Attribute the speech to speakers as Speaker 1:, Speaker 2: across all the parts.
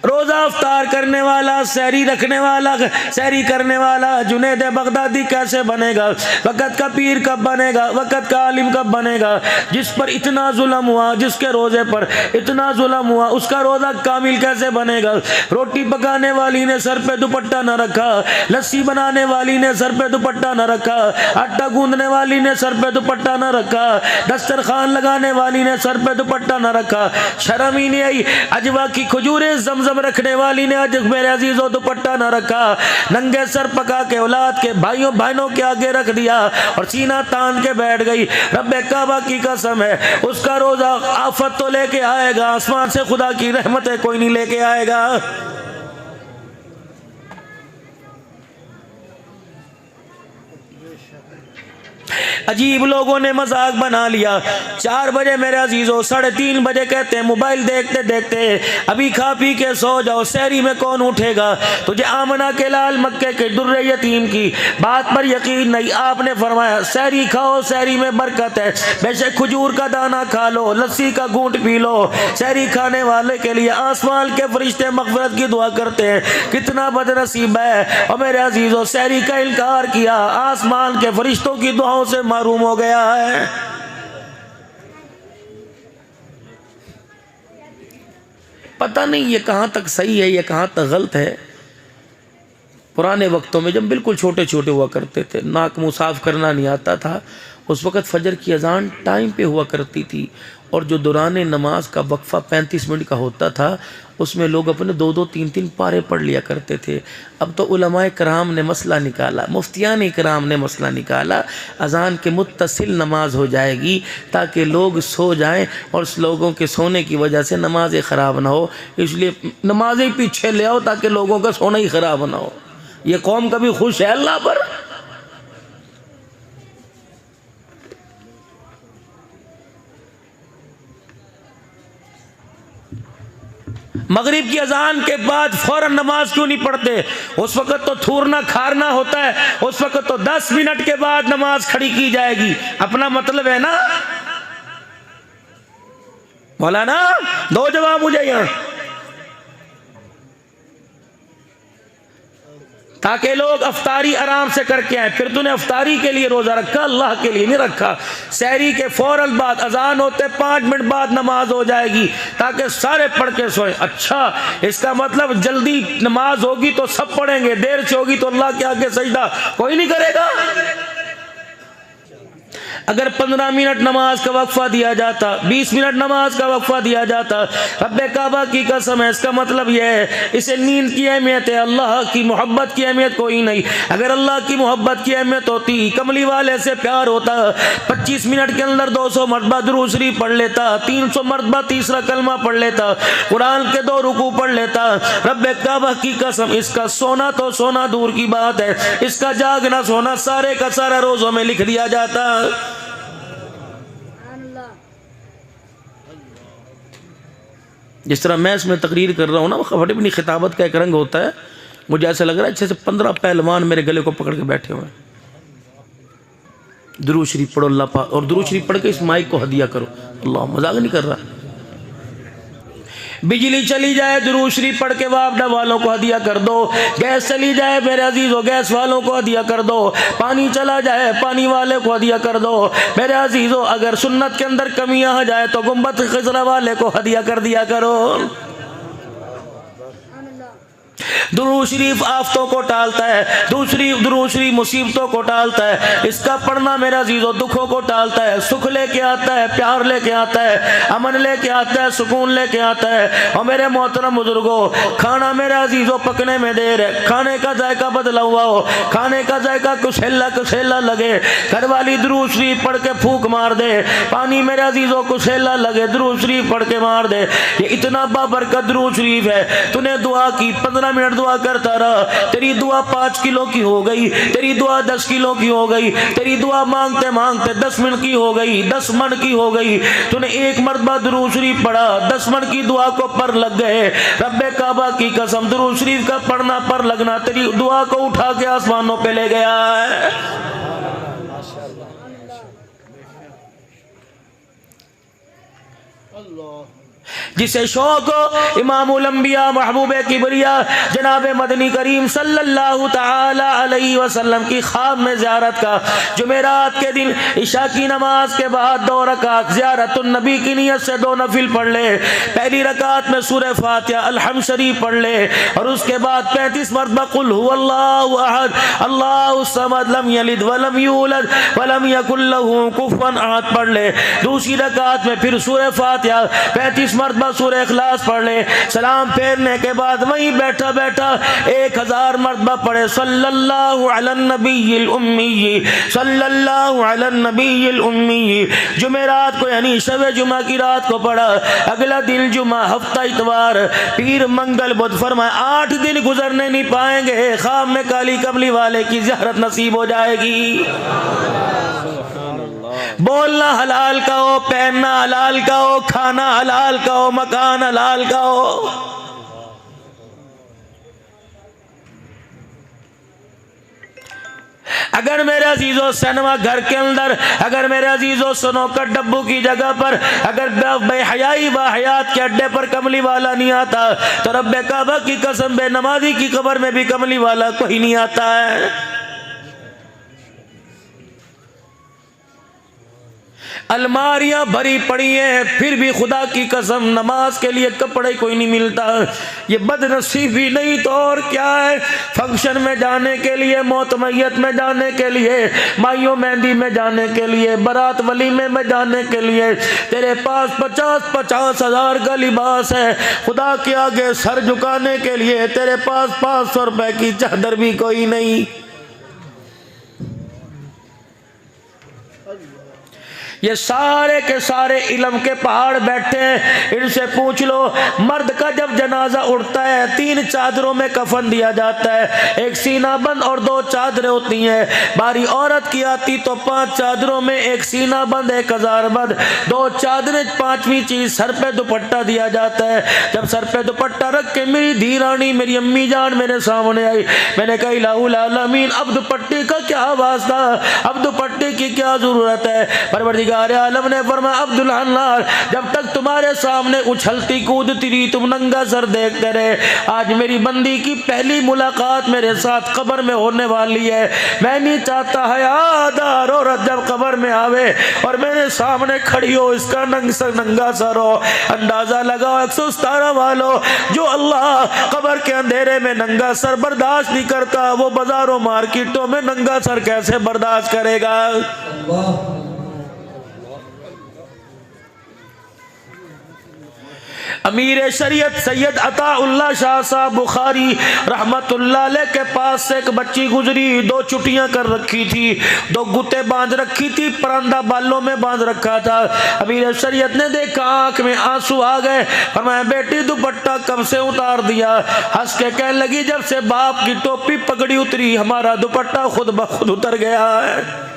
Speaker 1: रोजा अफ्तार करने वाला, सहरी रखने वाला, सहरी करने वाला जुनैद बगदादी कैसे बनेगा? वक़्त का पीर कब बनेगा? वक़्त का आलिम कब बनेगा? जिस पर इतना जुल्म हुआ, जिसके रोजे पर इतना जुल्म हुआ, उसका रोजा कामिल कैसे बनेगा? रोटी पकाने वाली ने सर पे दुपट्टा न रखा, लस्सी बनाने वाली ने सर पे दुपट्टा न रखा, आटा गूंदने वाली ने सर पे दुपट्टा न रखा, दस्तरखान लगाने वाली ने सर पे दुपट्टा न रखा, शर्म ही नहीं आई। अजवा की खजूरें ज़मज़म रखने वाली ने आज मेरे अजीजों दुपट्टा न रखा, नंगे सर पका के औलाद के भाइयों बहनों के आगे रख दिया और सीना तान के बैठ गई। रब्बे काबा की कसम है, उसका रोजा आफत तो लेके आएगा, आसमान से खुदा की रहमतें कोई नहीं लेके आएगा। अजीब लोगों ने मजाक बना लिया। 4 बजे मेरे अजीजों, 3:30 बजे कहते हैं मोबाइल देखते देखते अभी खा पी के सो जाओ, सहरी में कौन उठेगा? तुझे आमना के लाल मक्के के दुर्रे यतीम की बात पर यकीन नहीं? आपने फरमाया सहरी खाओ, सहरी में बरकत है, बेशक खजूर का दाना खा लो, लस्सी का घूंट पी लो। सहरी खाने वाले के लिए आसमान के फरिश्ते मग़फ़िरत की दुआ करते हैं, कितना बदनसीब है। और मेरे अजीजों, सहरी का इनकार किया, आसमान के फरिश्तों की दुआओं से महरूम हो गया है। पता नहीं ये कहां तक सही है, ये कहां तक गलत है। पुराने वक्तों में जब बिल्कुल छोटे छोटे हुआ करते थे, नाक मुंह साफ करना नहीं आता था, उस वक़्त फजर की अजान टाइम पे हुआ करती थी और जो दौरान नमाज का वक्फा 35 मिनट का होता था, उसमें लोग अपने 2-2, 3-3 पारे पढ़ लिया करते थे। अब तो उलमाए कराम ने मसला निकाला, मुफ्तियान कराम ने मसला निकाला, अजान के मुत्तसिल नमाज हो जाएगी ताकि लोग सो जाएं और लोगों के सोने की वजह से नमाज़ें ख़राब ना हो, इसलिए नमाज़ें पीछे ले आओ ताकि लोगों का सोना ही ख़राब ना हो। ये कौम कभी खुश है अल्लाह पर? मगरिब की अजान के बाद फौरन नमाज क्यों नहीं पढ़ते? उस वक्त तो थूरना खारना होता है, उस वक्त तो 10 मिनट के बाद नमाज खड़ी की जाएगी। अपना मतलब है ना मौलाना? दो जवाब मुझे यहाँ, ताकि लोग अफ्तारी आराम से करके आए। फिर तूने अफ्तारी के लिए रोजा रखा, अल्लाह के लिए नहीं रखा। सहरी के फौरन बाद अजान होते 5 मिनट बाद नमाज हो जाएगी ताकि सारे पढ़ के सोए। अच्छा, इसका मतलब जल्दी नमाज होगी तो सब पढ़ेंगे, देर से होगी तो अल्लाह के आगे सजदा कोई नहीं करेगा। अगर 15 मिनट नमाज का वक्फा दिया जाता, 20 मिनट नमाज का वक्फा दिया जाता, रब्बे काबा की कसम है, इसका मतलब यह है इसे नींद की अहमियत है, अल्लाह की मोहब्बत की अहमियत कोई नहीं। अगर अल्लाह की मोहब्बत की अहमियत होती, कमली वाले से प्यार होता, 25 मिनट के अंदर 200 मरतबा दुरूद शरीफ पढ़ लेता, 300 मरतबा तीसरा कलमा पढ़ लेता, कुरान के 2 रुकू पढ़ लेता। रब्बे काबा की कसम, इसका सोना तो सोना दूर की बात है, इसका जागना सोना सारे का सारा रोजों में लिख दिया जाता। जिस तरह मैं इसमें तकरीर कर रहा हूँ ना, बड़ी अपनी खिताबत का एक रंग होता है, मुझे ऐसा लग रहा है जैसे 15 पहलवान मेरे गले को पकड़ के बैठे हुए हैं। दुरूद शरीफ पढ़ो अल्लाह पाक, और दुरूद शरीफ पढ़ के इस माइक को हदिया करो। अल्लाह, मजाक नहीं कर रहा। बिजली चली जाए, दुरूद शरीफ पढ़ के वापडा वालों को हदिया कर दो। गैस चली जाए मेरे अजीजों, गैस वालों को हदिया कर दो। पानी चला जाए, पानी वाले को हदिया कर दो। मेरे अजीजों, अगर सुन्नत के अंदर कमियां आ जाए तो गुंबद खिजरा वाले को हदिया कर दिया करो। दुरूद शरीफ आफतों को टालता है, दुरूद शरीफ मुसीबतों को टालता है, इसका पढ़ना मेरे अजीजों दुखों को टालता है, सुख लेके आता है, प्यार लेके आता है, अमन लेके आता है, सुकून लेके आता है। और मेरे मोहतरम बुजुर्गों, खाना मेरे अजीजों पकने में देर है, खाने का जायका बदला हुआ हो, खाने का जायका कुसेला लगे, घर वाली दुरूद शरीफ पढ़ के फूक मार दे, पानी मेरे अजीजों कुसेला लगे, दुरूद शरीफ पढ़ के मार दे। ये इतना बाबरकत दुरूद शरीफ है, तूने दुआ की, 15 मिनट दुआ करता रहा, तेरी दुआ 5 किलो की हो गई, तेरी दुआ 10 किलो की हो गई, तेरी दुआ मांगते मांगते 10 मिनट की हो गई, 10 मन की हो गई। तूने एक मरतबा दुरूद शरीफ पढ़ा, 10 मन की दुआ को पर लग गए। रब्बे काबा की कसम, दुरूद शरीफ का पढ़ना पर लगना तेरी दुआ को उठा के आसमानों पे ले गया है। जिसे शौक हो इमामुल अंबिया महबूब किबरिया जनाब मदनी करीम सल्लल्लाहु ताला अलैहि वसल्लम की ख्वाब में ज़ियारत का, जुमेरात के दिन इशा की नमाज के बाद 2 रकात ज़ियारतुन नबी की नियत से 2 नफिल पढ़ ले। पहली रकात में सूरह फातिहा अल्हम्द शरीफ पढ़ ले और उसके बाद 35 मरतबा कुल हुवल्लाहु अहद अल्लाहु समद लम यलिद वलम यूलद वलम यकुल लहू कुफुवन अहद पढ़ ले। दूसरी रकात में फिर सूरह फातिहा 35 मरतबा सूरह इखलास पढ़ ले। सलाम फेरने के बाद वहीं बैठा बैठा 1000 मरतबा पढ़े सल्लल्लाहु अलैहि नबील उम्मी सल्लल्लाहु अलैहि नबील उम्मी। जुमेरात को यानी शब जुमा की रात को पढ़ा, अगला दिन जुमा, हफ्ता इतवार, पीर, मंगल, बुध, फरमाए 8 दिन गुजरने नहीं पाएंगे ख्वाब में काली कमली वाले की ज़ियारत नसीब हो जाएगी। बोलना हलाल का हो, पहनना हलाल का हो, खाना हलाल का हो, मकान हलाल का हो। अगर मेरे अजीजों सिनेमा घर के अंदर, अगर मेरे अजीजों स्नोकर डब्बू की जगह पर, अगर बेहयाई बाहयात के अड्डे पर कमली वाला नहीं आता तो रब्बे काबा की कसम बेनमाजी की कब्र में भी कमली वाला कोई नहीं आता है। अलमारियां भरी पड़ी हैं फिर भी खुदा की कसम नमाज के लिए कपड़े कोई नहीं मिलता। ये बदनसीबी नहीं तो और क्या है। फंक्शन में जाने के लिए, मौत मैयत में जाने के लिए, माइयों मेहंदी में जाने के लिए, बारात वलीमे में जाने के लिए तेरे पास 50-50 हज़ार का लिबास है। खुदा के आगे सर झुकाने के लिए तेरे पास 500 रुपए की चादर भी कोई नहीं। ये सारे के सारे इल्म के पहाड़ बैठे हैं, इनसे पूछ लो मर्द का जब जनाजा उठता है 3 चादरों में कफन दिया जाता है, एक सीना बंद और 2 चादरें होती हैं। बारी औरत की आती तो 5 चादरों में एक सीना बंद, 1000 बंद, 2 चादरें, 5वीं चीज सर पे दुपट्टा दिया जाता है। जब सर पे दुपट्टा रख के मेरी धी रानी, मेरी अम्मी जान मेरे सामने आई, मैंने कहा इलाहुल आलमीन अब दुपट्टे का क्या वास्ता, अब दुपट्टे की क्या जरूरत है। परवरदिगार आलम ने फरमाया अब दुल्हन जब तक तुम्हारे सामने उछलती कूदती रही तुम नंगा सर देखते रहे, आज मेरी बंदी की पहली मुलाकात मेरे साथ कब्र में होने वाली है। मैं नहीं चाहता हयादार औरत जब कब्र में आवे और मेरे सामने खड़ी हो, इसका नंगा सर हो। अंदाजा लगाओ 117 वालों, जो अल्लाह कब्र के अंधेरे में नंगा सर बर्दाश्त नहीं करता वो बाजारों मार्केटों में नंगा सर कैसे बर्दाश्त करेगा। अमीर शरीयत सैयद अताउल्लाह शाह साहब बुखारी रहमतुल्लाह अलैह के पास से एक बच्ची गुजरी, 2 चुटियां कर रखी थी, 2 गुत्ते बांध रखी थी, परंदा बालों में बांध रखा था। अमीर शरीयत ने देखा, आंख में आंसू आ गए, फरमाया बेटी दुपट्टा कब से उतार दिया। हंस के कहने लगी जब से बाप की टोपी पगड़ी उतरी हमारा दुपट्टा खुद ब खुद उतर गया है।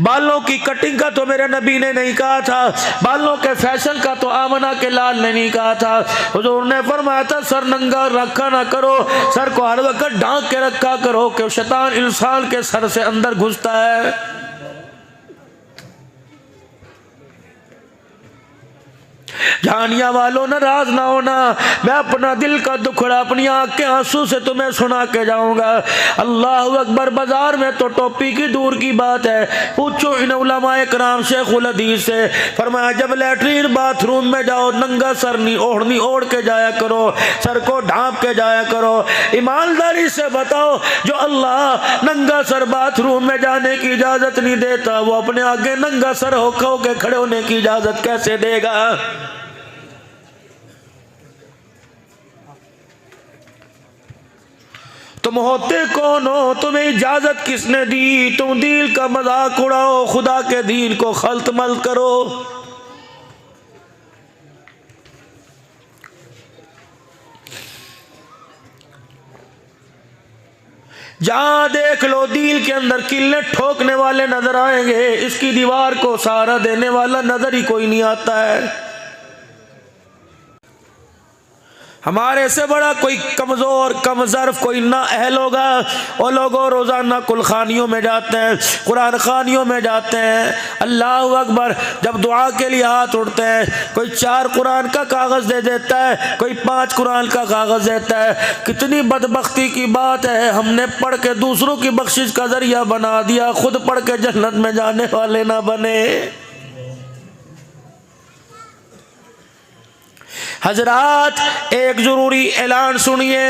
Speaker 1: बालों की कटिंग का तो मेरे नबी ने नहीं कहा था, बालों के फैशन का तो आमना के लाल ने नहीं कहा था। हुजूर ने फरमाया था सर नंगा रखा ना करो, सर को हर वक्त ढांक के रखा करो कि शैतान इंसान के सर से अंदर घुसता है। जानिया वालों नाराज ना होना, मैं अपना दिल का दुखड़ा अपनी आंख के आंसू से तुम्हें सुना के जाऊंगा। अल्लाह अकबर। बाजार में तो टोपी की दूर की बात है, पूछो इन उलमाए कराम शेखुल हदीस से, फरमाया जब लैट्रीन बाथरूम में जाओ नंगा सर नहीं ओढ़नी ओढ़ के जाया करो, सर को ढांप के जाया करो। ईमानदारी से बताओ जो अल्लाह नंगा सर बाथरूम में जाने की इजाजत नहीं देता वो अपने आगे नंगा सर होके खड़े होने की इजाजत कैसे देगा। तुम होते कौन हो, तुम्हें इजाजत किसने दी, तुम दीन का मजाक उड़ाओ, खुदा के दीन को खल्त मल्त करो। जहां देख लो दीन के अंदर किले ठोकने वाले नजर आएंगे, इसकी दीवार को सहारा देने वाला नजर ही कोई नहीं आता है। हमारे से बड़ा कोई कमज़ोर कमज़र्फ कोई ना अहल होगा। वो लोगों रोज़ाना कुलखानियों में जाते हैं, कुरान खानियों में जाते हैं, अल्लाह अकबर, जब दुआ के लिए हाथ उठते हैं कोई 4 कुरान का कागज़ दे देता है, कोई 5 कुरान का कागज़ देता है। कितनी बदबख्ती की बात है, हमने पढ़ के दूसरों की बख्शिश का ज़रिया बना दिया, खुद पढ़ के जन्नत में जाने वाले ना बने। हजरात एक जरूरी ऐलान सुनिए।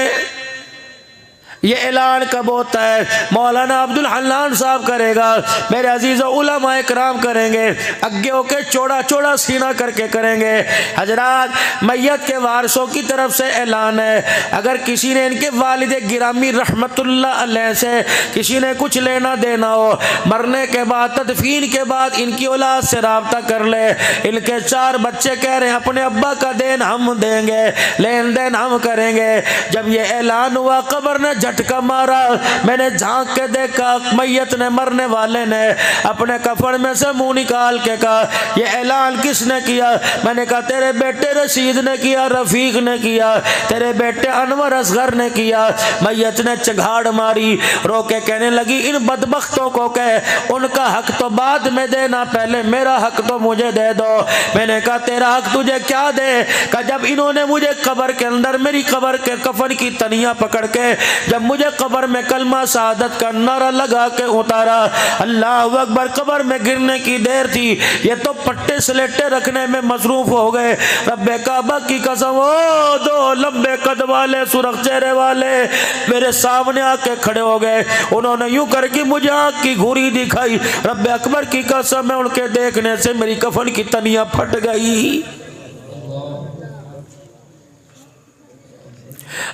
Speaker 1: ये ऐलान कब होता है? मौलाना अब्दुल हन्नान साहब करेगा, मेरे अजीज़ उलमा इकराम करेंगे, आगे होके चौड़ा चौड़ा सीना करके करेंगे। हजरात मैयत के वारसों की तरफ से ऐलान है, अगर किसी ने इनके वालिद गिरामी रहमतुल्लाह अलैह से किसी ने कुछ लेना देना हो, मरने के बाद तदफीन के बाद इनकी औलाद से रब्ता कर ले। इनके 4 बच्चे कह रहे हैं अपने अब्बा का देन हम देंगे, लेन देन हम करेंगे। जब ये ऐलान हुआ कब्र ने झटका मारा, मैंने झांक के देखा, मैयत ने मरने वाले ने अपने कफन में से मुंह निकाल के कहा ये ऐलान किसने किया? मैंने कहा तेरे बेटे रशीद ने किया, रफीक ने किया, तेरे बेटे अनवर असगर ने किया। मैयत ने चघाड़ मारी, रो के कहने लगी इन बदबख्तों को कह उनका हक तो बाद में देना, पहले मेरा हक तो मुझे दे दो। मैंने कहा तेरा हक तुझे क्या दे? कहा जब इन्होंने मुझे कब्र के अंदर मेरी कब्र के कफन की तनिया पकड़ के जब मुझे कब्र में कलमा शहादत का नारा लगा के उतारा, अल्लाह अकबर, कब्र में गिरने की देर थी, ये तो पट्टे स्लेटे रखने में मसरूफ हो गए। रब्बे काबा की कसम, ओ 2 लंबे कद वाले सुरख चेहरे वाले मेरे सामने आके खड़े हो गए। उन्होंने यूं करके मुझे आँख की घुरी दिखाई। रब्बे अकबर की कसम, मैं उनके देखने से मेरी कफन की तनिया फट गई।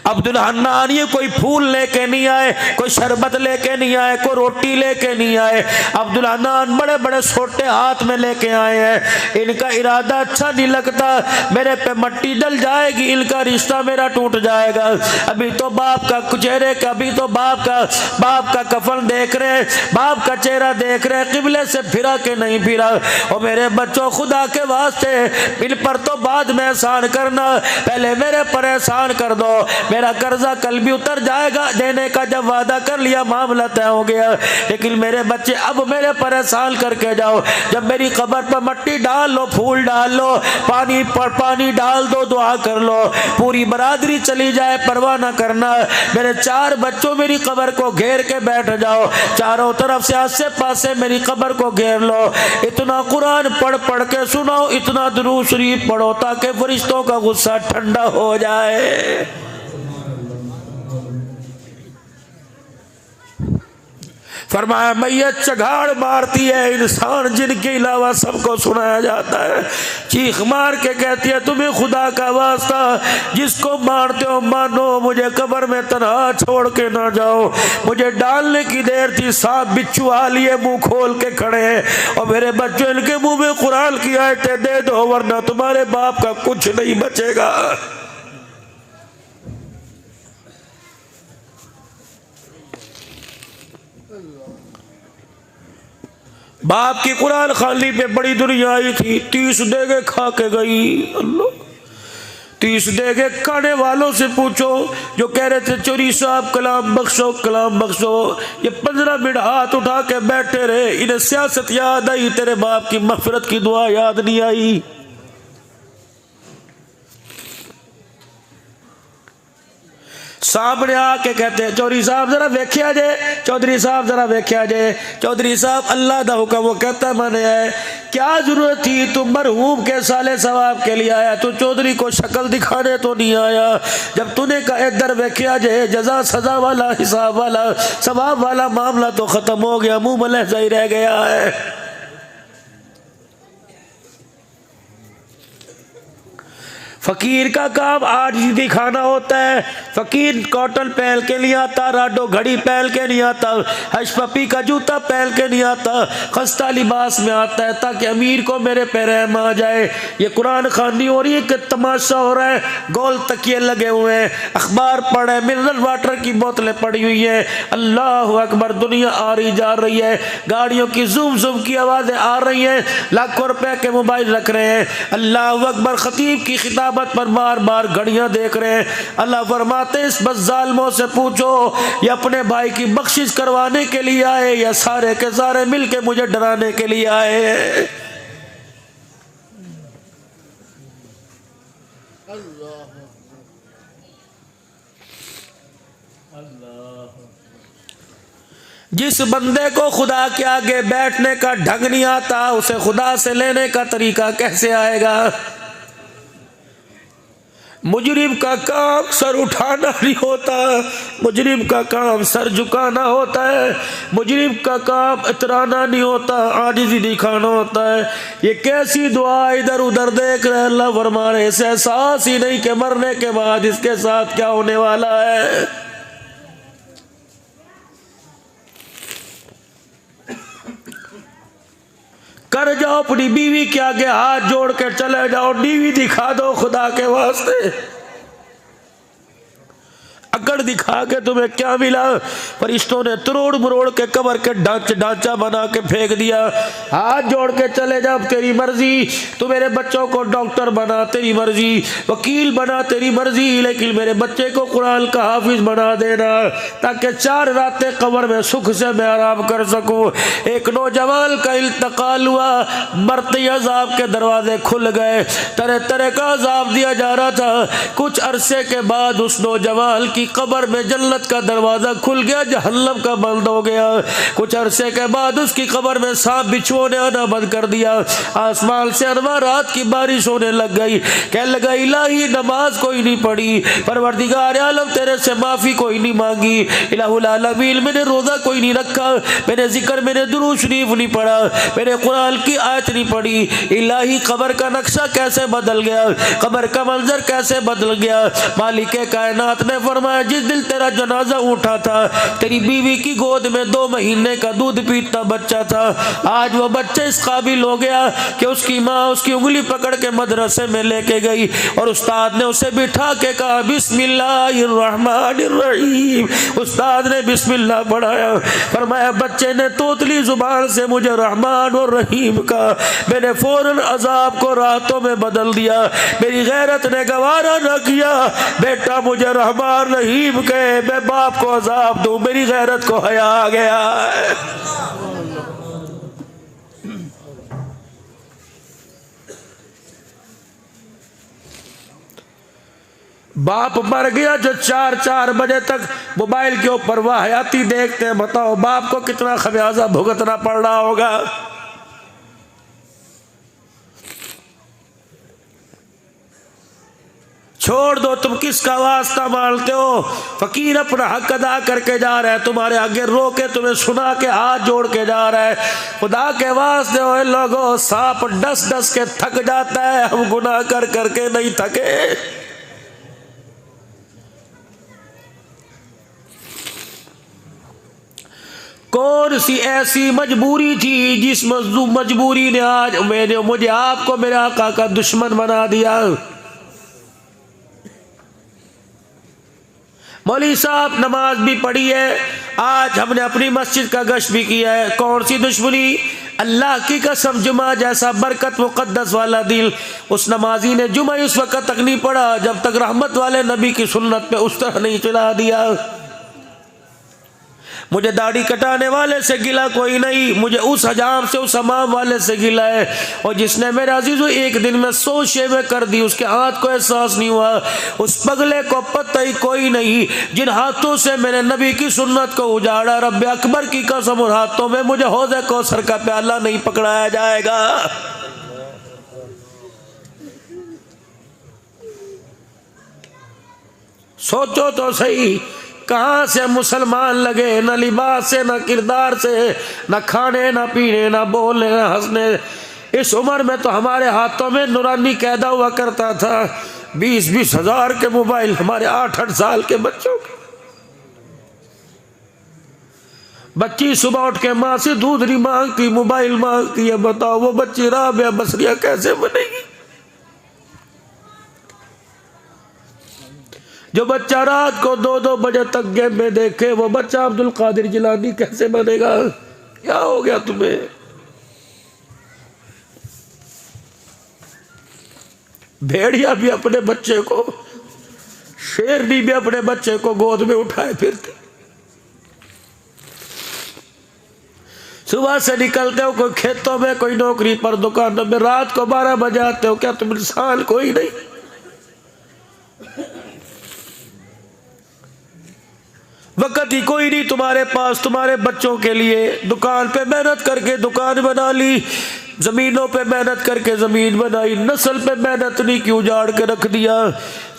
Speaker 1: अब्दुल हन्नान ये कोई फूल लेके नहीं आए, कोई शरबत लेके नहीं आए, कोई रोटी लेके नहीं आए। अब्दुल हन्नान बड़े बड़े छोटे हाथ में लेके आए हैं। इनका इरादा अच्छा नहीं लगता, मेरे पे मट्टी डल जाएगी, इनका रिश्ता मेरा टूट जाएगा। अभी तो बाप का चेहरे का, अभी तो बाप का कफन देख रहे हैं, बाप का चेहरा देख रहे हैं, किबले से फिरा के नहीं फिरा। और मेरे बच्चों, खुदा के वास्ते इन पर तो बाद में एहसान करना, पहले मेरे पर एहसान कर दो। मेरा कर्जा कल भी उतर जाएगा, देने का जब वादा कर लिया मामला तय हो गया। लेकिन मेरे बच्चे अब मेरे पर एहसान करके जाओ, जब मेरी कब्र पर मट्टी डाल लो, फूल डाल लो, पानी डाल दो, दुआ कर लो, पूरी बरादरी चली जाए परवाह ना करना। मेरे 4 बच्चों मेरी कब्र को घेर के बैठ जाओ, चारों तरफ से आसे पासे मेरी कब्र को घेर लो। इतना कुरान पढ़ पढ़ के सुनाओ, इतना दुरूद शरीफ पढ़ो ताकि फरिश्तों का गुस्सा ठंडा हो जाए। फरमाया मैयत चघाड़ मारती है, इंसान जिनके अलावा सबको सुनाया जाता है, चीख मार के कहती है तुम्हें खुदा का वास्ता जिसको मारते हो मानो, मुझे कब्र में तन्हा छोड़ के ना जाओ। मुझे डालने की देर थी, सांप बिच्छू आ लिए मुंह खोल के खड़े हैं, और मेरे बच्चों इनके मुंह में कुरान की आयतें दे दो वरना तुम्हारे बाप का कुछ नहीं बचेगा। बाप की कुरान खाली पे बड़ी दुनिया आई थी, 30 देगे खा के गई। अल्लाह, 30 देगे खाने वालों से पूछो जो कह रहे थे चोरी साहब कलाम बख्शो कलाम बख्शो, ये 15 मिनट हाथ उठा के बैठे रहे, इन्हें सियासत याद आई, तेरे बाप की मगफिरत की दुआ याद नहीं आई। सामने आके कहते हैं चौधरी साहब जरा वेख्या जे, चौधरी साहब जरा वेख्या जे, चौधरी साहब अल्लाह दा हुक्म वो कहता मैंने है, क्या जरूरत थी तुम मरहूम के साले सवाब के लिए आया, तू चौधरी को शक्ल दिखाने तो नहीं आया। जब तूने कहा इधर वेख्या जे, जजा सजा वाला हिसाब वाला सवाब वाला मामला तो खत्म हो गया, मुंह में लहजा ही रह गया है। फकीर का काम आज ही दिखाना होता है। फकीर कॉटन पहन के नहीं आता, राडो घड़ी पहन के नहीं आता, हशपपी का जूता पहन के नहीं आता, खस्ता लिबास में आता है ताकि अमीर को मेरे पे रहम आ जाए। ये कुरान खानी हो रही है कि तमाशा हो रहा है, गोल तकिए लगे हुए हैं, अखबार पढ़ रहे, मिनरल वाटर की बोतलें पड़ी हुई हैं। अल्लाह अकबर, दुनिया आ रही जा रही है, गाड़ियों की जुम जुम की आवाज़ें आ रही हैं, लाखों रुपए के मोबाइल रख रहे हैं। अल्लाह अकबर, खतीब की खिताब क़यामत पर बार बार घड़ियां देख रहे हैं। अल्लाह फरमाते इस बस जालिमों से पूछो ये अपने भाई की बख्शिश करवाने के लिए आए या सारे के सारे मिलके मुझे डराने के लिए आए। जिस बंदे को खुदा के आगे बैठने का ढंग नहीं आता उसे खुदा से लेने का तरीका कैसे आएगा। मुजरिम का काम सर उठाना नहीं होता, मुजरिम का काम सर झुकाना होता है, मुजरिम का काम इतराना नहीं होता, आजिज़ी दिखाना होता है। ये कैसी दुआ इधर उधर देख रहे अल्लाह फरमा रहे इसे एहसास ही नहीं कि मरने के बाद इसके साथ क्या होने वाला है। कर जाओ अपनी बीवी के आगे हाथ जोड़ के चले जाओ, बीवी दिखा दो खुदा के वास्ते। अकड़ दिखा के तुम्हें क्या मिला। फरिश्तों ने तरोड़ मरोड़ के कब्र के ढांचा बना के फेंक दिया। हाथ जोड़ के चले जा तेरी मर्जी, तू मेरे बच्चों को डॉक्टर बना तेरी मर्जी, वकील बना तेरी मर्जी, लेकिन मेरे बच्चे को कुरान का हाफिज बना देना ताकि 4 रातें कब्र में सुख से मैं आराम कर सकूं। एक नौजवान का इंतकाल हुआ, मरते अजाब के दरवाजे खुल गए, तरह तरह का अजाब दिया जा रहा था। कुछ अरसे के बाद उस नौजवान की कब्र में जन्नत का दरवाजा खुल गया, जहन्नम का बंद हो गया। कुछ अरसे के बाद उसकी कब्र में सांप बिच्छुओं ने आना बंद कर दिया। आसमान से अनवारात की बारिश होने लग गई। कहने लगा इलाही नमाज कोई नहीं पढ़ी, परवरदिगार आलम तेरे से माफी कोई नहीं मांगी, इलाहुल आलमीन मैंने रोजा कोई नहीं रखा, मैंने जिक्र मैंने दुरूद शरीफ नहीं पढ़ा, मैंने कुरान की आयत नहीं पढ़ी। इलाही कब्र का नक्शा कैसे बदल गया, कब्र का मंजर कैसे बदल गया। मालिक कायनात ने फरमाया जिस दिल तेरा जनाजा उठा था तेरी बीवी की गोद में 2 महीने का दूध पीता बच्चा था, आज वो बच्चा इस काबिल हो गया कि उसकी माँ उसकी उंगली पकड़ के मदरसे में लेके गई और उस्ताद ने उसे बिठा के कहा बिस्मिल्लाहिर्रहमानिर्रहीम। उस्ताद ने बिस्मिल्लाह पढ़ाया, फरमाया बच्चे ने तोतली जुबान से मुझे रहमान और रहीम का, मैंने फौरन अजाब को राहतों में बदल दिया। मेरी गैरत ने गवारा न किया बेटा मुझे रहमान रहीम कहे, मैं बाप को अजाब दूं, मेरी गैरत को हया आ गया। बाप मर गया जो 4 बजे तक मोबाइल के ऊपर वाहियाती देखते हैं, बताओ बाप को कितना खमियाजा भुगतना पड़ रहा होगा। छोड़ दो, तुम किसका वास्ता मानते हो। फकीर अपना हक अदा करके जा रहा है, तुम्हारे आगे रो के तुम्हें सुना के हाथ जोड़ के जा रहा है। खुदा के वास्ते हो लोगों, सांप डस डस के थक जाता है, हम गुनाह कर करके नहीं थके। कौन सी ऐसी मजबूरी थी जिस मजबूरी ने आज मुझे आपको मेरे आका का दुश्मन बना दिया। मौलवी साहब नमाज भी पढ़ी है, आज हमने अपनी मस्जिद का गश्त भी किया है। कौन सी दुश्मनी, अल्लाह की कसम जुमा जैसा बरकत मुकद्दस वाला दिल उस नमाजी ने जुमा उस वक्त तक नहीं पढ़ा जब तक रहमत वाले नबी की सुन्नत पे उस तरह नहीं चला दिया। मुझे दाढ़ी कटाने वाले से गिला कोई नहीं, मुझे उस हजाम से उस हमाम वाले से गिला है। और जिसने मेरे अजीजों एक दिन में 100 शेवें कर दी, उसके हाथ को एहसास नहीं हुआ, उस पगले को पता ही कोई नहीं जिन हाथों से मैंने नबी की सुन्नत को उजाड़ा। रब्बे अकबर की कसम उन हाथों में मुझे हौज़े कौसर का प्याला नहीं पकड़ाया जाएगा। सोचो तो सही, कहां से मुसलमान लगे, न लिबास से, न किरदार से, न खाने न पीने, न बोलने न हंसने। इस उम्र में तो हमारे हाथों में नूरानी कैदा हुआ करता था। 20-20 हजार के मोबाइल हमारे 8-8 साल के बच्चों के। बच्ची सुबह उठ के माँ से दूध नहीं मांगती, मोबाइल मांगती है। बताओ वो बच्ची राबिया बसरिया कैसे बनेगी। जो बच्चा रात को 2-2 बजे तक गेम में देखे, वो बच्चा अब्दुल कादिर जिलानी कैसे बनेगा। क्या हो गया तुम्हें। भेड़िया भी अपने बच्चे को, शेरनी भी अपने बच्चे को गोद में उठाए फिरते। सुबह से निकलते हो कोई खेतों में, कोई नौकरी पर, दुकानों में, रात को 12 बजे आते हो। क्या तुम इंसान कोई नहीं? वक्त ही कोई नहीं तुम्हारे पास तुम्हारे बच्चों के लिए। दुकान पे मेहनत करके दुकान बना ली, जमीनों पे मेहनत करके जमीन बनाई, नस्ल पे मेहनत नहीं की, उजाड़ के रख दिया।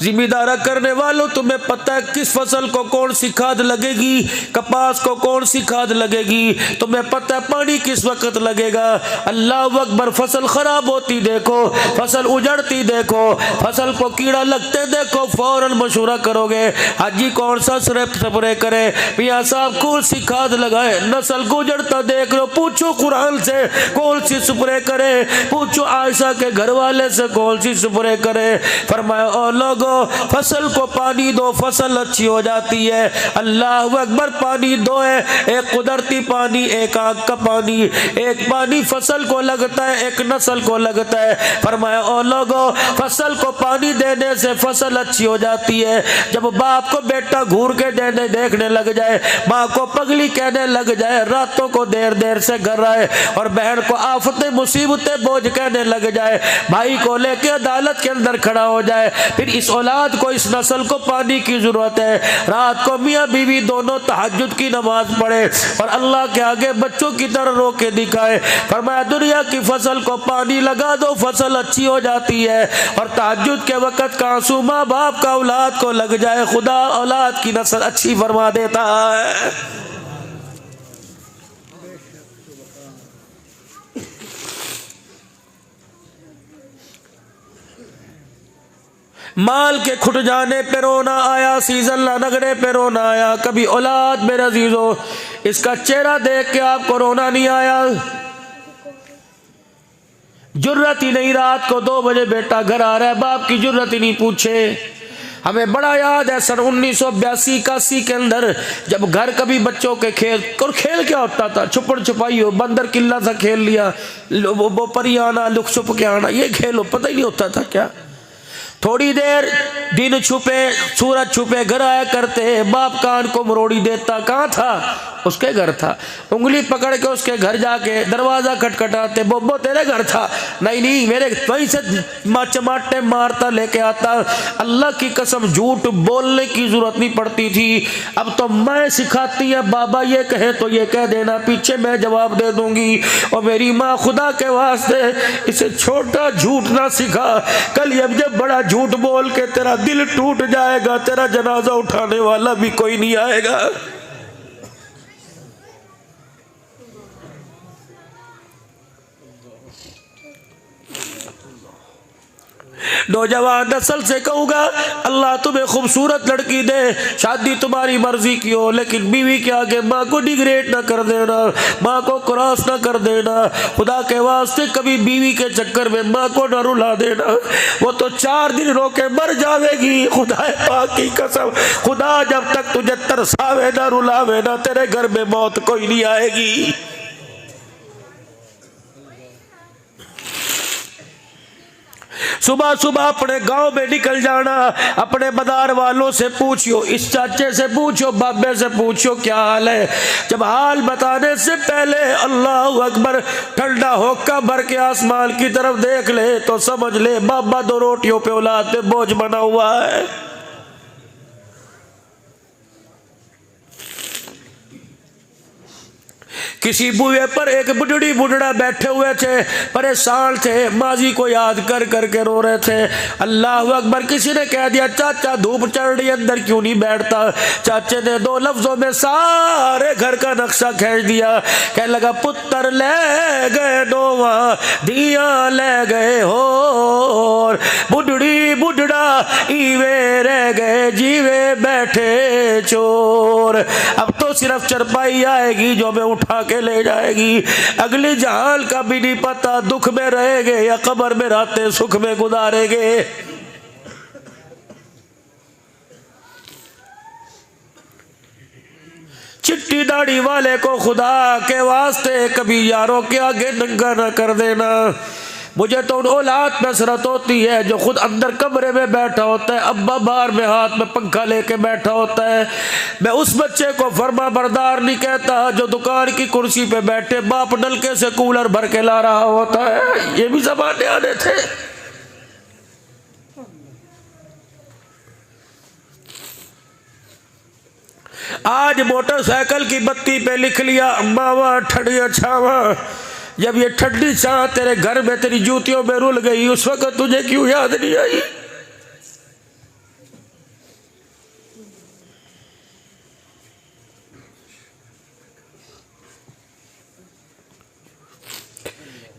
Speaker 1: जिम्मेदारा करने वालों, तुम्हें पता है किस फसल को कौन सी खाद लगेगी, कपास को कौन सी खाद लगेगी, तुम्हें पता है पानी किस वक्त लगेगा। अल्लाह अकबर, फसल खराब होती देखो, फसल उजड़ती देखो, फसल को कीड़ा लगते देखो, फौरन मशूरा करोगे हाजी कौन सा स्प्रे करे, मियाँ साहब कौन सी खाद लगाए। नस्ल को उजड़ता देख लो, पूछो कुरान से कौन सी स्प्रे करे, पूछो आयशा के घर वाले से कौन सी स्प्रे करे। फरमाया ओ लोगो, फसल को पानी दो, फसल अच्छी हो जाती है। अल्लाह अकबर, पानी दो है, एक कुदरती पानी, एक आग का पानी। एक पानी फसल को लगता है, एक नस्ल को लगता है। फरमाया ओ लोगो, फसल को पानी देने से फसल अच्छी हो जाती है। जब बाप को बेटा घूर के देखने लग जाए, माँ को पगली कहने लग जाए, रातों को देर देर से घर आए, और बहन को आफतें मुसीबतें बोझ कहने लग जाए, भाई को लेके अदालत के अंदर खड़ा हो जाए, फिर इस औलाद को, इस नस्ल को पानी की जरूरत है। रात को मियाँ बीवी दोनों तहज्जुद की नमाज पढ़े और अल्लाह के आगे बच्चों की तरह रो के दिखाए। फरमाया दुनिया की फसल को पानी लगा दो, फसल अच्छी हो जाती है। और तहज्जुद के वक़्त का आंसू माँ बाप का औलाद को लग जाए, खुदा औलाद की नस्ल अच्छी फरमा देता है। माल के खुट जाने पे रोना आया, सीजन लगने पे रोना आया। कभी औलाद मेरे अजीजों, इसका चेहरा देख के आपको रोना नहीं आया? जुर्रत ही नहीं, रात को 2 बजे बेटा घर आ रहा है, बाप की जुर्रत ही नहीं पूछे। हमें बड़ा याद है सन 1982-81 के अंदर, जब घर कभी बच्चों के खेल, और खेल क्या होता था, छुपड़ छुपाई हो, बंदर किल्ला सा खेल लिया, वो परी आना, लुक छुप के आना, ये खेल हो, पता ही नहीं होता था क्या। थोड़ी देर दिन छुपे, सूरज छुपे घर आया करते, बाप कान को मरोड़ी देता, कहाँ था? उसके घर था। उंगली पकड़ के उसके घर जाके दरवाजा खटखटाते, बोबो तेरे घर था? नहीं नहीं, मेरे वहीं से चमाटे मारता लेके आता। अल्लाह की कसम झूठ बोलने की जरूरत नहीं पड़ती थी, अब तो मैं सिखाती है, बाबा ये कहे तो ये कह देना, पीछे मैं जवाब दे दूंगी। और मेरी माँ खुदा के वास्ते इसे छोटा झूठ ना सिखा, कल अब जब बड़ा झूठ बोल के तेरा दिल टूट जाएगा, तेरा जनाजा उठाने वाला भी कोई नहीं आएगा। नौजवान नस्ल से कहूँगा, अल्लाह तुम्हें खूबसूरत लड़की दे, शादी तुम्हारी मर्जी की हो, लेकिन बीवी के आगे माँ को डिग्रेड ना कर देना, माँ को क्रॉस ना कर देना। खुदा के वास्ते कभी बीवी के चक्कर में माँ को ना रुला देना, वो तो 4 दिन रो के मर जाएगी। खुदा पाक की कसम, खुदा जब तक तुझे तरसावे ना रुलावे ना, तेरे घर में मौत कोई नहीं आएगी। सुबह सुबह अपने गांव में निकल जाना, अपने मदार वालों से पूछियो, इस चाचे से पूछो, बाबे से पूछो क्या हाल है। जब हाल बताने से पहले अल्लाह अकबर ठंडा होका भर के आसमान की तरफ देख ले तो समझ ले बाबा 2 रोटियों पे औलाद पे बोझ बना हुआ है। किसी बुए पर एक बुढ़ड़ी बुढ़ड़ा बैठे हुए थे, परेशान थे, माजी को याद कर करके रो रहे थे। अल्लाह अकबर, किसी ने कह दिया चाचा धूप चढ़ रही अंदर क्यों नहीं बैठता। चाचे ने 2 लफ्जों में सारे घर का नक्शा खींच दिया, कह लगा पुत्र ले गए नोवा, दिया ले गए हो, बुढ़ड़ी बुढ़ड़ा ईवे रह गए, जीवे बैठे चोर। अब तो सिर्फ चरपाई आएगी जो हमें उठा के ले जाएगी, अगली जहान का भी नहीं पता, दुख में रहेंगे या कब्र में रहते सुख में गुजारेंगे। चिट्टी दाढ़ी वाले को खुदा के वास्ते कभी यारों के आगे नंगा ना कर देना। मुझे तो उन औलाद में हसरत होती है जो खुद अंदर कमरे में बैठा होता है, अब्बा बाहर में हाथ में पंखा लेके बैठा होता है। मैं उस बच्चे को फर्मा बरदार नहीं कहता जो दुकान की कुर्सी पे बैठे बाप नलके से कूलर भर के ला रहा होता है। ये भी ज़माने आने थे। आज मोटरसाइकिल की बत्ती पे लिख लिया अम्मावा ठंडिया छावा। जब ये ठंडी छां तेरे घर में तेरी जूतियों में रुल गई, उस वक्त तुझे क्यों याद नहीं आई?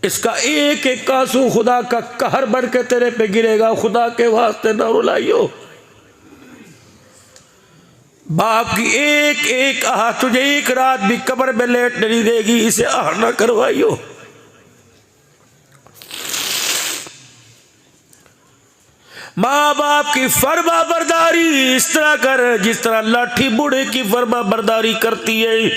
Speaker 1: इसका एक एक आंसू खुदा का कहर बन के तेरे पे गिरेगा। खुदा के वास्ते ना रुलाइयो। बाप की एक एक आह तुझे एक रात भी कब्र में लेट नहीं देगी। इसे आह ना करवाइयो। माँ बाप की फर्मा बरदारी इस तरह कर जिस तरह लाठी बूढ़े की फर्मा बरदारी करती है।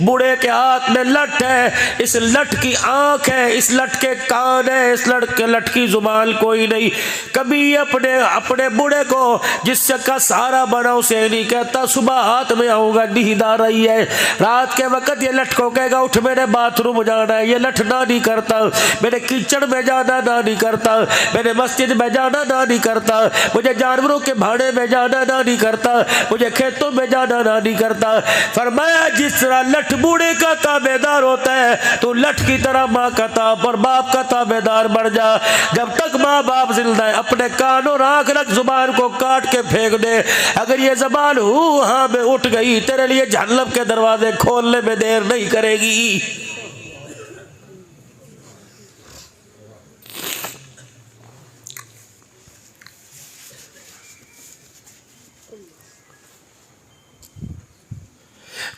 Speaker 1: बूढ़े के हाथ में लठ है, इस लठ की आंख है, इस लठ के कान है, इस लठ की जुबान कोई नहीं। कभी अपने अपने बूढ़े को जिससे का सहारा बना उसे नहीं कहता सुबह हाथ में आऊंगा नींद आ रही है। रात के वक्त ये लठ को कहेगा उठ मेरे बाथरूम जाना है। ये लठ ना नहीं करता। मेरे कीचड़ में जाना ना नहीं करता। मेरे मस्जिद में जाना ना नहीं करता। मुझे जानवरों के भाड़े में जाना ना नहीं करता। मुझे खेतों में जाना ना नहीं करता। फरमाया जिस तरह लठ बूढ़े का ताबेदार होता है तो लठ की तरह माँ का ताब और बाप का ताबेदार बन जा। जब तक माँ बाप जिंदा है अपने कान और आंख रख, जुबान को काट के फेंक दे। अगर ये जबान हाँ में उठ गई तेरे लिए जहन्नम के दरवाजे खोलने में देर नहीं करेगी।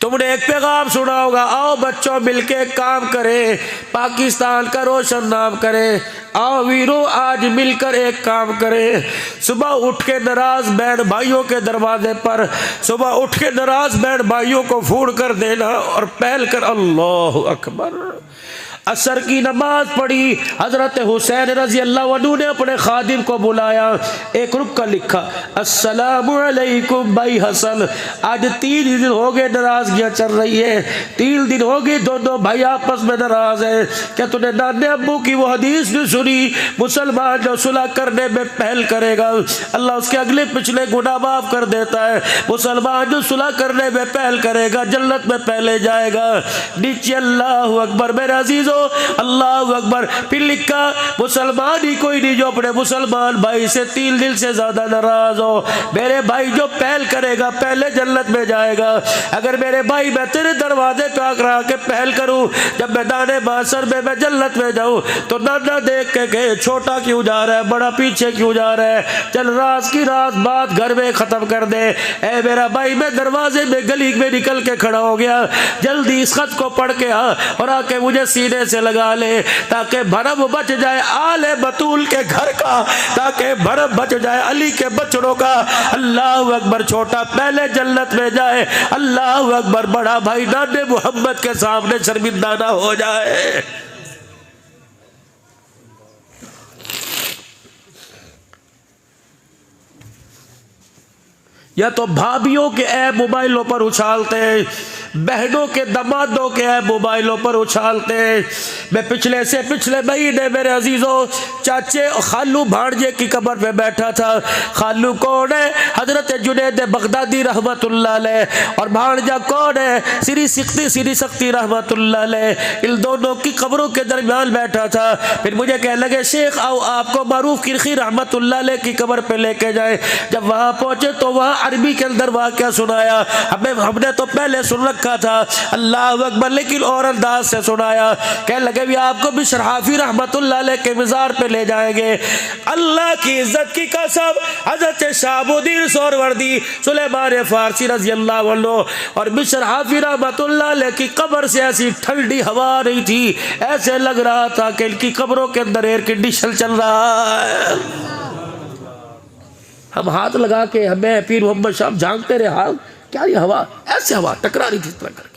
Speaker 1: तुमने एक पैगाम सुना होगा, आओ बच्चों मिलके काम करें, पाकिस्तान का रोशन नाम करें। आओ वीरों आज मिलकर एक काम करें। सुबह उठ के नाराज बहन भाइयों के दरवाजे पर, सुबह उठ के नाराज बहन भाइयों को फोन कर देना और पहल कर अल्लाह अकबर। असर की नमाज पढ़ी। हजरत हुसैन रजी अल्लाह अन्हु ने अपने खादिम को बुलाया। एक रुक लिखा अस्सलामु अलैकुम भाई हसन, आज 3 दिन हो गए नाराजगियाँ चल रही है। 3 दिन हो गए दोनों भाई आपस में नाराज है। क्या तूने नाने अब्बू की वो हदीस नहीं सुनी, मुसलमान जो सुलह करने में पहल करेगा अल्लाह उसके अगले पिछले गुनाह माफ कर देता है। मुसलमान जो सुलह करने में पहल करेगा जन्नत में पहले जाएगा। नीचे अल्लाह अकबर मेरे अजीजों अल्लाह अकबर। फिर लिखा मुसलमान ही कोई नहीं जो अपने मुसलमान भाई से 3 दिल से ज्यादा नाराज हो। मेरे भाई जो पहल करेगा पहले जन्नत में जाएगा। अगर मेरे भाई मैं तेरे दरवाजे पे आकर के पहल करूं, जब मैदान माशर में मैं जन्नत में जाऊं तो नाना देख के कहे छोटा क्यों जा रहा है, बड़ा पीछे क्यों जा रहा है, चल रात की रात बात घर में खत्म कर दे। ए मेरा भाई मैं दरवाजे में गली में निकल के खड़ा हो गया, जल्दी इस खत को पढ़ के आ और आके मुझे सीने से लगा ले ताकि भरम बच जाए आले बतूल के घर का, ताकि भरम बच जाए अली के बच्चों का। अल्लाह अकबर। छोटा पहले जन्नत में जाए। अल्लाह अकबर। बड़ा भाई नाने मोहम्मद के सामने शर्मिंदा ना हो जाए। या तो भाभियों के ऐप मोबाइलों पर उछालते हैं, बहनों के दमादों के ऐप मोबाइलों पर उछालते हैं। मैं पिछले से पिछले महीने मेरे अजीजों चाचे खालू भांजे की कब्र पे बैठा था। खालू कौन है? हजरत जुनैद बगदादी रहमतुल्लाह अलैह। और भांजा कौन है? सिरी सख्ती रहमतुल्लाह अलैह। इन दोनों की कब्रों के दरमियान बैठा था। फिर मुझे कहने लगे शेख आओ आपको मारूफ किरखी रहमतुल्लाह अलैह की कब्र पे लेके जाए। जब वहां पहुंचे तो वहां अरबी के अंदर वाक़या सुनाया। हमने तो पहले सुन रखा था अल्लाह अकबर, लेकिन और अंदाज से सुनाया। कहने लगे भी आपको बिशर हाफी रहमतुल्लाह अलैह के मज़ार पे ले जाएंगे। अल्लाह की इज्जत की कसम हजरत शहाबुद्दीन सोहरवर्दी सुलेमान फारसी रजी अल्लाह अन्हु और बिशर हाफी रहमतुल्लाह अलैह की कब्र से ऐसी ठंडी हवा नहीं थी, ऐसे लग रहा था कि इनकी कब्रों के अंदर एयर कंडीशन चल रहा है। हम हाथ लगा के हमें पीर मोहम्मद साहब झांकते रहे, हाथ क्या ये हवा, ऐसे हवा टकरा रही थी इस तरह करके।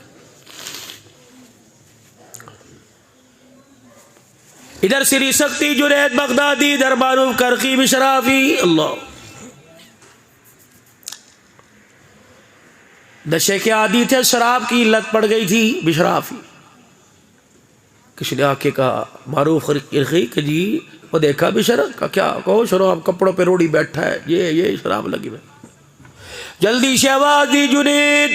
Speaker 1: इधर श्री शक्ति जुनैद बगदादी, इधर मारूफ करखी बिशराफी। अल्लाह, नशे के आदी थे, शराब की लत पड़ गई थी बिशराफी। किसी ने आके कहा मारूफ करखी कि जी वो देखा बिशरफ का, क्या कहो शराब कपड़ों पे रोड़ी बैठा है, ये शराब लगी है। जल्दी से आवाज दी, जुनैद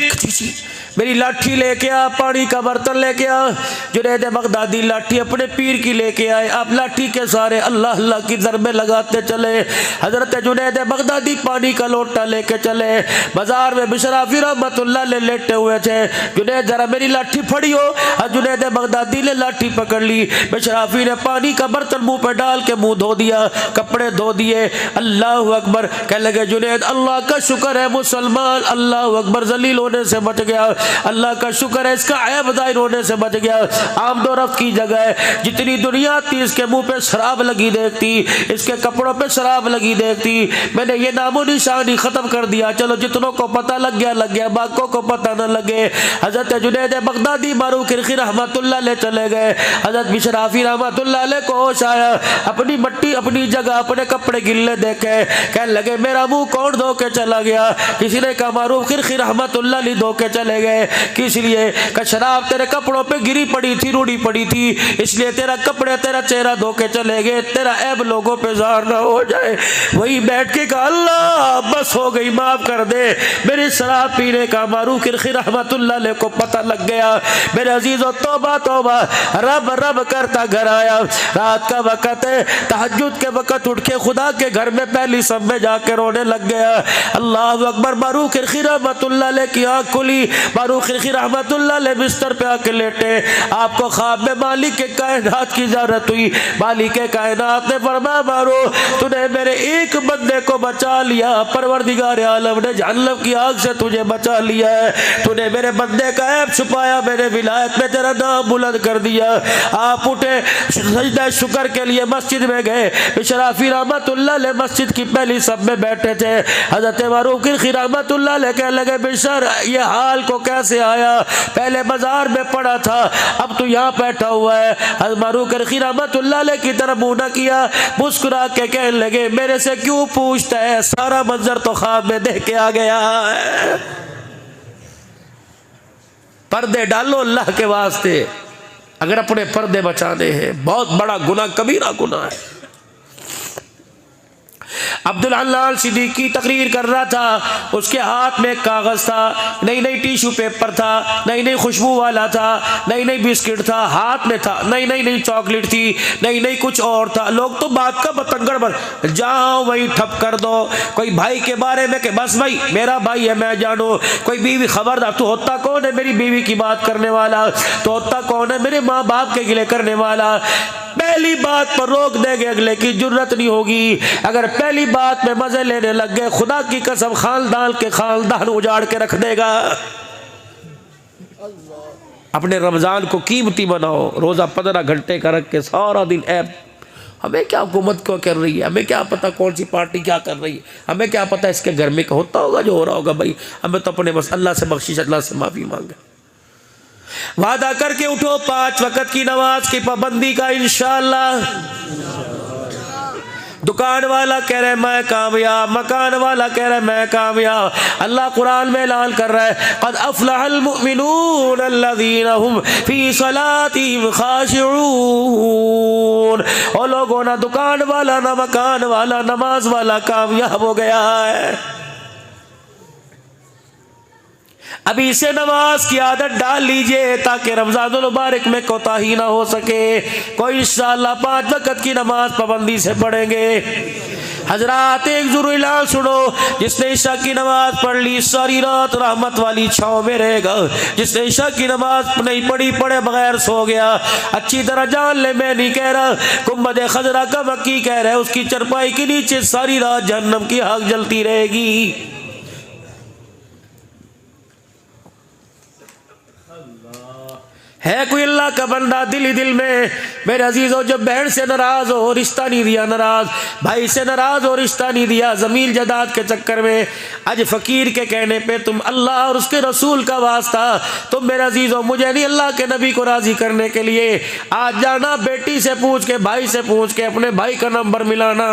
Speaker 1: मेरी लाठी लेके आ, पानी का बर्तन लेके आ। जुनैद बगदादी लाठी अपने पीर की लेके आए। आप लाठी के सारे अल्लाह अल्लाह की ज़रबे लगाते चले। हजरत जुनैद बगदादी पानी का लोटा लेके चले। बाजार में बिशराफी रहमतुल्लाह ले लेटे हुए थे। जुनैद जरा मेरी लाठी फड़ी हो। जुनैद बगदादी ने लाठी पकड़ ली। बिशराफी ने पानी का बर्तन मुंह पर डाल के मुंह धो दिया, कपड़े धो दिए। अल्लाह अकबर कहने लगे जुनैद अल्लाह का शुक्र है मुसलमान अल्लाह अकबर जलील होने से बच गया, अल्लाह का शुक्र है इसका ऐब ज़ाहिर होने से बच गया। आमदो रफ्त की जगह है, जितनी दुनिया थी इसके मुंह पे शराब लगी देखती, इसके कपड़ों पे शराब लगी देखती, मैंने ये नामो निशानी खत्म कर दिया। चलो जितनों को पता लग गया, बाकियों को पता न लगे। हजरत जुनैद बगदादी मारूफ करखी रहमतुल्लाह ले चले गए। हजरत बिशराफी रहमतुल्लाह ले को होश आया, अपनी मट्टी अपनी जगह अपने कपड़े गिल्ले देखे, कहने लगे मेरा मुंह कौन धो के चला गया? किसी ने कहा मारूफ करखी रहमतुल्लाह अलैह धो के चले गए। किस लिए? का शराब तेरे कपड़ों पे गिरी पड़ी थी, रूढ़ी पड़ी थी, इसलिए तेरा कपड़े तेरा चेहरा धो के चले गए, तेरा ऐब लोगों पे ज़ाहिर ना हो जाए। वही बैठ के कहा अल्लाह बस हो गई, माफ कर दे, मेरे शराब पीने का मारूफ करखी रहमतुल्लाह अलैह को पता लग गया। मेरे अजीज़ों तौबा तौबा, रब रब करता घर आया। रात का वक़्त है, तहज्जुद के वक़्त उठ के खुदा के घर में पहली सब में जाके रोने लग गया। अल्लाह अकबर। मारूफ करखी रहमतुल्लाह अलैह की आँख खुली, मारूफ करखी रहमतुल्लाह अलैह बिस्तर पे आके लेटे। आपको ख्वाब में मालिक के कायनात की ज़रूरत हुई। मालिक के कायनात ने फरमाया मारो तूने मेरे एक बंदे को बचा लिया, परवरदिगार आलम ने जहन्नम की आग से तुझे बचा लिया है। तूने मेरे बंदे का ऐब छुपाया, मेरे विलायत में तेरा नाम बुलंद कर दिया। आप उठे, सजदा शुक्र के लिए मस्जिद में गए। बिशराफी रहमतुल्लाह अलैह मस्जिद की पहली सब में बैठे थे। हजरत मारूफ करखी रहमतुल्लाह अलैह कहने लगे बिशर ये हाल को कैसे आया? पहले बाजार में पड़ा था, अब तू यहाँ बैठा हुआ है। मारूफ करखी रहमतुल्लाह अलैह की तरफ मुंह न किया, मुस्कुरा के कहने लगे मेरे से क्यों पूछता है, सारा मंजर तो ख्वाब में देख के आ गया है। पर्दे डालो अल्लाह के वास्ते, अगर अपने पर्दे बचाने हैं। बहुत बड़ा गुनाह, कबीरा गुनाह है। अब्दुल हल्लाल सिद्दीकी तकरीर कर रहा था, उसके हाथ में कागज था, नई नई टिश्यू पेपर था, नई नई खुशबू वाला था, नई नई बिस्किट था हाथ में था, नई नई चॉकलेट थी, नई नई कुछ और था। लोग तो बात का बतंगड़ बन, जाओ वही ठप कर दो। कोई भाई के बारे में कि बस भाई मेरा भाई है मैं जानो, कोई बीवी खबरदार, तू होता कौन है मेरी बीवी की बात करने वाला, तो होता कौन है मेरे माँ बाप के गिले करने वाला। पहली बात पर रोक देंगे, अगले की जुर्रत नहीं होगी। अगर पहली बात में मजे लेने लग गए, खुदा की कसम खानदान के खानदान उजाड़ के रख देगा। अपने रमजान को कीमती बनाओ, रोजा 15 घंटे का रख के सारा दिन ऐप। हमें क्या हुकूमत क्यों कर रही है, हमें क्या पता कौन सी पार्टी क्या कर रही है, हमें क्या पता इसके घर में होता होगा जो हो रहा होगा। भाई हमें तो अपने बस अल्लाह से बख्शिश, अल्लाह से माफी मांगे। वादा करके उठो 5 वक़्त की नमाज की पाबंदी का इंशाअल्लाह। दुकान वाला कह रहे मैं कामयाब, मकान वाला कह रहे मैं कामयाब। अल्लाह कुरान में ऐलान कर रहा है क़द अफ़लहल मुमिनून अल्लज़ीना हुम फ़ी सलातिहिम ख़ाशिऊन। और लोगों ना दुकान वाला ना मकान वाला नमाज वाला कामयाब हो गया है। अभी से नमाज की आदत डाल लीजिए ताकि रमज़ानुल मुबारक में कोताही ना हो सके। कोई इंशाअल्लाह 5 वक़्त की नमाज पाबंदी से पढ़ेंगे। हजरात एक ज़रूर ऐलान सुनो, जिसने ईशा की नमाज पढ़ ली सारी रात रहमत वाली छाँव में रहेगा। जिसने ईशा की नमाज नहीं पढ़ी, पढ़े बगैर सो गया, अच्छी तरह जान ले मैं नहीं कह रहा, गुंबद खजरा का मक्की कह रहा है, उसकी चरपाई के नीचे सारी रात जहन्नम की आग जलती रहेगी। है कोई अल्लाह का बंदा दिल ही दिल में मेरे अजीजों जो बहन से नाराज हो रिश्ता नहीं दिया, नाराज भाई से नाराज हो रिश्ता नहीं दिया, जमीन जायदाद के चक्कर में आज फकीर के कहने पे तुम अल्लाह और उसके रसूल का वास्ता तुम मेरे अजीजों मुझे नहीं अल्लाह के नबी को राजी करने के लिए आज जाना, बेटी से पूछ के भाई से पूछ के अपने भाई का नंबर मिलाना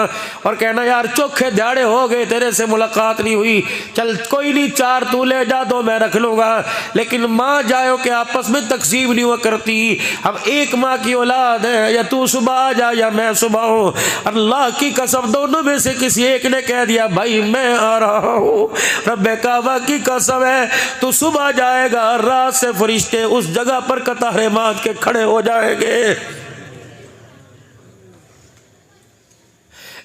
Speaker 1: और कहना यार चौखे दिहाड़े हो गए तेरे से मुलाकात नहीं हुई, चल कोई नहीं 4 तू ले जा 2 मैं रख लूंगा, लेकिन माँ जाओ के आपस में तकसीम नहीं हुआ करती। हम एक माँ की औलाद है, या तू सुबह आ जा या मैं सुबह हूँ। अल्लाह की कसम दोनों में से किसी एक ने कह दिया भाई मैं आ रहा हूँ, रब्बे काबा की कसम है तू सुबह जाएगा, रात से फरिश्ते उस जगह पर कतारें बांध के खड़े हो जाएंगे।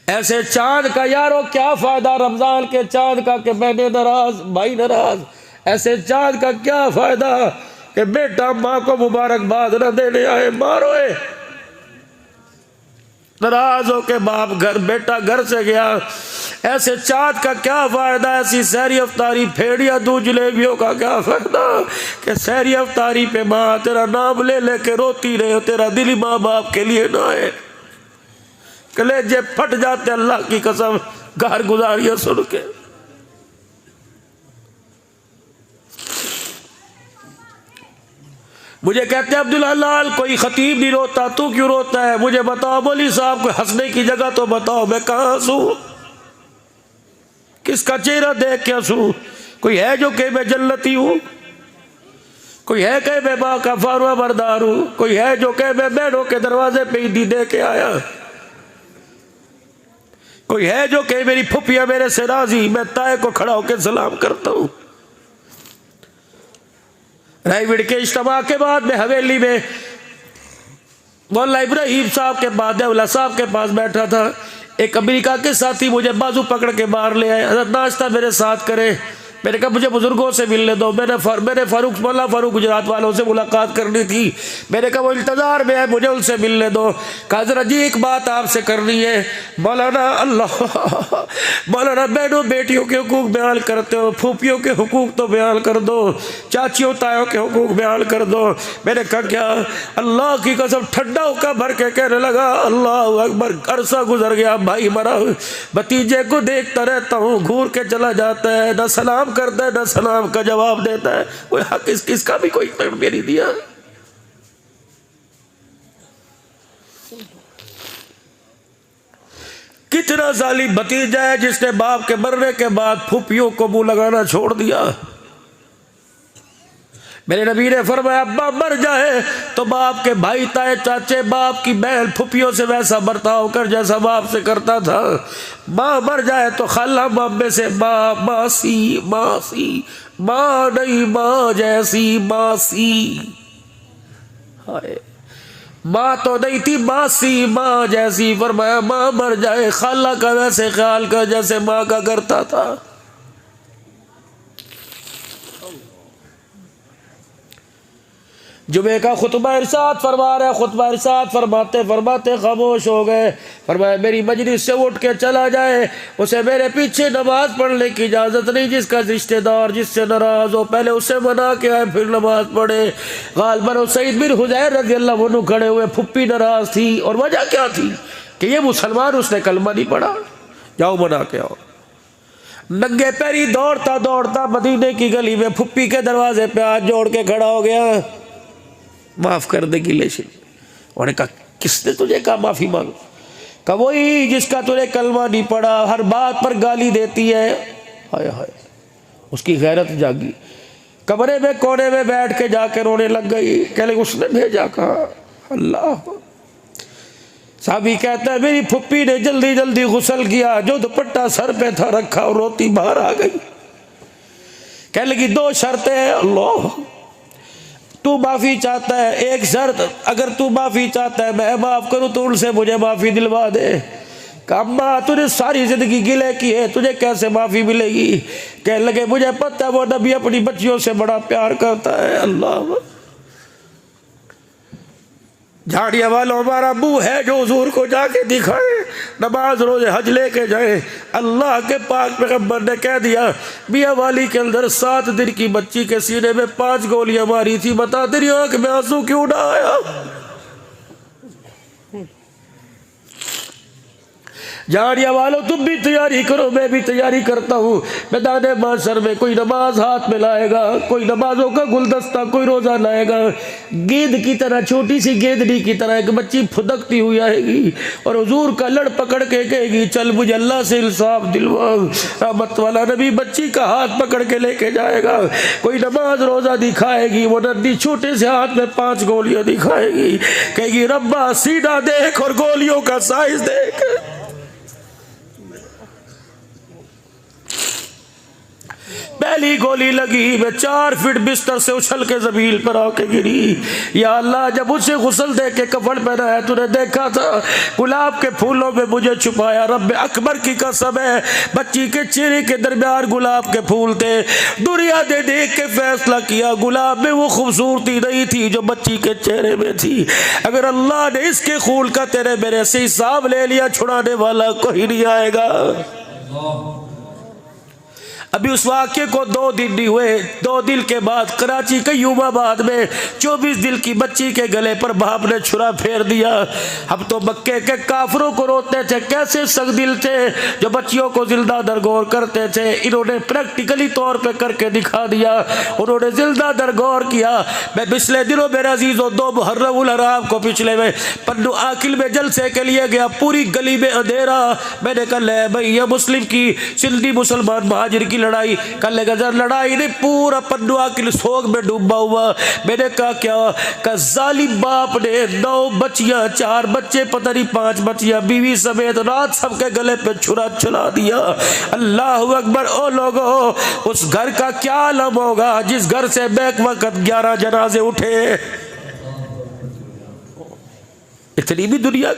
Speaker 1: ऐसे चांद का यारो क्या फायदा रमजान के चांद का कि मैंने नाराज भाई नाराज, ऐसे चांद का क्या फायदा कि बेटा माँ को मुबारकबाद न देने आए मारोए, नाराज हो के बाप घर बेटा घर से गया। ऐसे चाँद का क्या फायदा, ऐसी सहरी अफ्तारी फेड़िया दूध जलेबियों का क्या फायदा कि सहरी अफ्तारी पे माँ तेरा नाम ले लेके रोती रहे, तेरा दिल माँ बाप के लिए ना है, कलेजे फट जाते अल्लाह की कसम घर गुजारिया सुन के। मुझे कहते अब्दुल्ला लाल कोई खतीब नहीं रोता, तू क्यों रोता है? मुझे बताओ मौलवी साहब को हंसने की जगह तो बताओ, मैं कहाँ हंसूं, किसका चेहरा देख के हंसूं? कोई है जो कहे मैं जन्नती हूँ, कोई है कहे मैं माँ का फारुआ बरदार हूँ, कोई है जो कहे मैं बहनों के दरवाजे पे ईदी दे के आया, कोई है जो कहे मेरी फुफिया मेरे से राजी, मैं ताए को खड़ा होकर सलाम करता हूँ। रायविड़ के इज्तिमा के बाद में हवेली में मौला इब्राहिम साहब के बाद देवला साहब के पास बैठा था, एक अमेरिका के साथी मुझे बाजू पकड़ के बाहर ले आए, हज़रत नाश्ता मेरे साथ करे। मैंने कहा मुझे बुजुर्गों से मिलने दो, मैंने फारूक मौला फारूक गुजरात वालों से मुलाकात करनी थी। मैंने कहा वो इंतज़ार में है, मुझे उनसे मिलने दो। कहा जरा जी एक बात आपसे करनी है। मौलाना अल्लाह मौलाना बहनों बेटियों के हुकूक बयान करते हो, फूफियों के हुकूक तो बयान कर दो, चाचियों तायों के हुकूक बयान कर दो। मैंने कहा क्या? अल्लाह की कसम ठंडा होकर भर के कहने लगा अल्लाह अकबर। अरसा गुजर गया, भाई मरा, भतीजे को देखता रहता हूँ, घूर के चला जाता है, न सलाम करता है न सलाम का जवाब देता है। कोई हक किसका भी कोई तकबीर नहीं दिया। कितना जालिम भतीजा है जिसने बाप के मरने के बाद फूफियों को मुंह लगाना छोड़ दिया। मेरे नबी ने फरमाया अब्बा मर जाए तो बाप के भाई ताए चाचे बाप की बहन फुफियों से वैसा बर्ताव कर जैसा बाप से करता था। माँ मर जाए तो खाला मामे से माँ, मासी मासी, माँ नहीं माँ जैसी मासी। हाय माँ तो नहीं थी मासी माँ जैसी। फरमाया माँ मर जाए खाला का वैसे ख्याल कर जैसे माँ का करता था। जुमे का खुतबा इरशाद फरमा रहे, खुतबा इरशाद फरमाते फरमाते खामोश हो गए। फरमाया मेरी मजलिस से उठ के चला जाए, उसे मेरे पीछे नमाज पढ़ने की इजाज़त नहीं। जिसका रिश्तेदार जिससे नाराज हो पहले उसे मना के आए फिर नमाज पढ़े। गालिबन सईद बिन हुज़ैर रज़ियल्लाहु अन्हु खड़े हुए, फुप्पी नाराज थी और वजह क्या थी कि ये मुसलमान, उसने कलमा नहीं पढ़ा। जाओ मना के आओ। नंगे पैरी दौड़ता दौड़ता मदीने की गली में फुप्पी के दरवाजे पे हाथ जोड़ के खड़ा हो गया, माफ कर दे गिलेशिन। उन्होंने कहा किसने तुझे कहा माफी मांगो? कहा वही जिसका तुझे कलमा नहीं पड़ा, हर बात पर गाली देती है। हाय हाय, उसकी गैरत जागी, कमरे में कोने में बैठ के जाकर रोने लग गई। कह लगी उसने भेजा कहा? अल्लाह। साहबी कहता है मेरी फुप्पी ने जल्दी जल्दी गुस्ल किया, जो दुपट्टा सर पे था रखा और रोती बाहर आ गई। कह लगी 2 शर्तें हैं। अल्लाह, तू माफी चाहता है, एक शर्त अगर तू माफी चाहता है मैं माफ करूं तो उनसे मुझे माफी दिलवा दे। अम्मा तूने सारी जिंदगी गिले की है, तुझे कैसे माफी मिलेगी? कह लगे मुझे पता है वो नबी अपनी बच्चियों से बड़ा प्यार करता है। अल्लाह, झाड़िया वालों हमारा मुंह है जो हुजूर को जाके दिखाए, नमाज रोजे हज लेके जाए। अल्लाह के पाक पैगंबर ने कह दिया मियां वाली के अंदर 7 दिन की बच्ची के सीने में 5 गोलियां मारी थी, बता तेरी आंख में आंसू क्यों ना आया? जानिया वालों तुम भी तैयारी करो, मैं भी तैयारी करता हूँ। मैदान माशर में कोई नमाज हाथ में लाएगा, कोई नमाजों का गुलदस्ता, कोई रोजा लाएगा। गेंद की तरह, छोटी सी गेंदड़ी की तरह एक बच्ची फुदकती हुई आएगी और हुजूर का लड़ पकड़ के कहेगी चल मुझे अल्लाह से इंसाफ दिलवा। रहमत वाला नबी बच्ची का हाथ पकड़ के लेके जाएगा। कोई नमाज रोजा दिखाएगी, वो नन्ही छोटे से हाथ में 5 गोलियां दिखाएगी, कहेगी रब्बा सीधा देख और गोलियों का साइज देख। पहली गोली लगी, मैं 4 फीट बिस्तर से उछल के जमीन पर आके गिरी। या अल्लाह जब उसे गुस्ल दे के कफन पहनाया तूने देखा था गुलाब के फूलों में मुझे छुपाया। रब्बे अकबर की कसम है बच्ची के चेहरे के दरमियान गुलाब के फूल थे। दुनिया ने देख के फैसला किया गुलाब में वो खूबसूरती नहीं थी जो बच्ची के चेहरे में थी। अगर अल्लाह ने इसके खून का तेरे मेरे से हिसाब ले लिया छुड़ाने वाला कोई नहीं आएगा। अभी उस वाक्य को 2 दिन नहीं हुए, 2 दिन के बाद कराची के युवाबाद में 24 दिन की बच्ची के गले पर बाप ने छुरा फेर दिया। हम तो मक्के के काफरों को रोते थे, कैसे सख्तदिल थे जो बच्चियों को जिंदा दरगोर करते थे। इन्होंने प्रैक्टिकली तौर पे करके दिखा दिया, उन्होंने जिंदा दरगोर किया। मैं पिछले दिनों मेरे अजीजों 2 मुहर्रम उल हराम को पिछले में पन्नू आकिल में जलसे के लिए गया। पूरी गली में अंधेरा। मैंने कहा भैया मुस्लिम की सिंधी मुसलमान महाजिर की लड़ाई कर लेगा, जरा लड़ाई नहीं, पूरा पन्नू आकिल सोग में डूबा हुआ। मैंने कहा क्या? का जालिम बाप ने 9 बच्चियां, 4 बच्चे, पता नहीं 5 बच्चियां, बीवी समेत रात सबके गले पे छुरा चला दिया। अल्लाह अकबर। ओ लोगों, उस घर का क्या आलम होगा जिस घर से बैक वक्त 11 जनाजे उठे। इतनी भी दुनिया